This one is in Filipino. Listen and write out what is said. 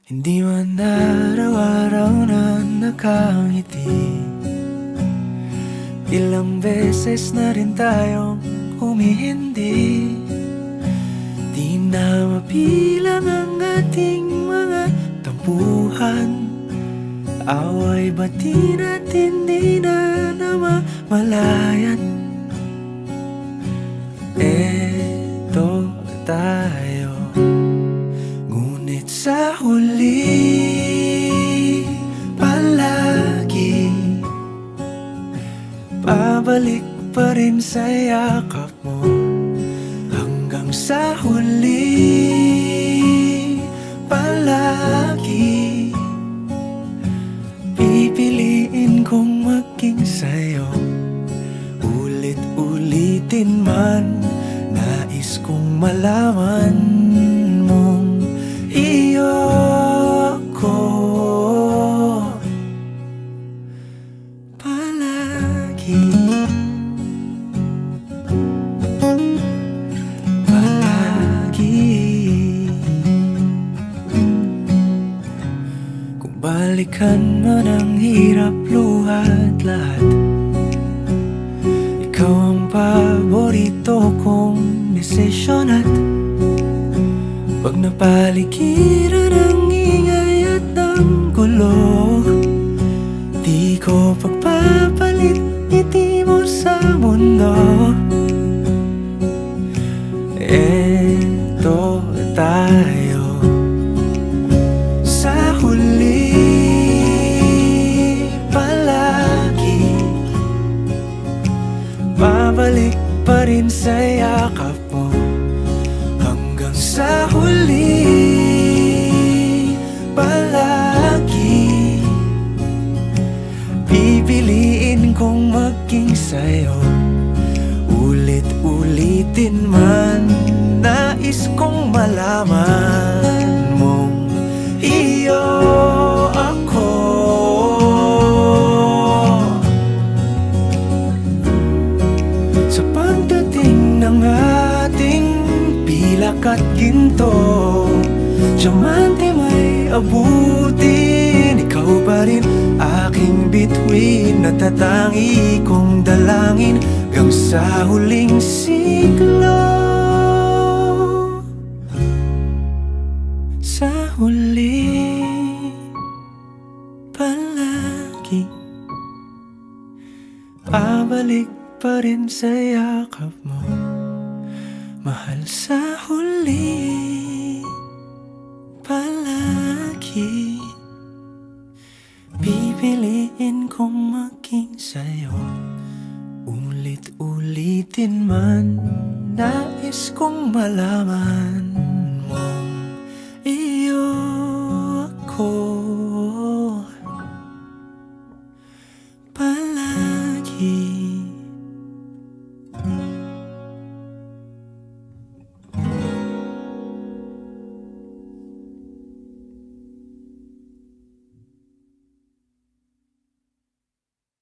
Hindi man araw-araw na nakangiti. Ilang beses na rin tayong humihindi. Di na mapilang ang ating mga tampuhan. Away bati natin di na namamalayan. Eto tayo, ngunit sa huli palagi pabalik pa rin sa yakap mo. Hanggang sa huli palagi pipiliin kong maging sa'yo. Ulit-ulitin man, nais kong malaman mong iyo ko palagi. Palagi. Kung balikan man ang hirap, luha at lahat, ikaw ang paborito kong desisyon. At pag napaligiran ang ingay at ang gulo, di ko pagpapalit ngiti mo sa mundo. Eto tayo, sa huli palagi babalik pa rin sa yakap mo. Hanggang sa huli palagi pipiliin kong maging sa'yo. Ulit-ulitin man, nais kong malaman mong iyo ako. Sa pagdating ng ating pilak at ginto, diamante may abutin, ikaw pa rin aking bituin. Natatangi kong dalangin hanggang sa huling siglo. Sa huli palagi pabalik pa rin sa yakap mo, mahal. Sa huli palagi pipiliin kong maging sa'yo. Ulit-ulitin man, nais kong malaman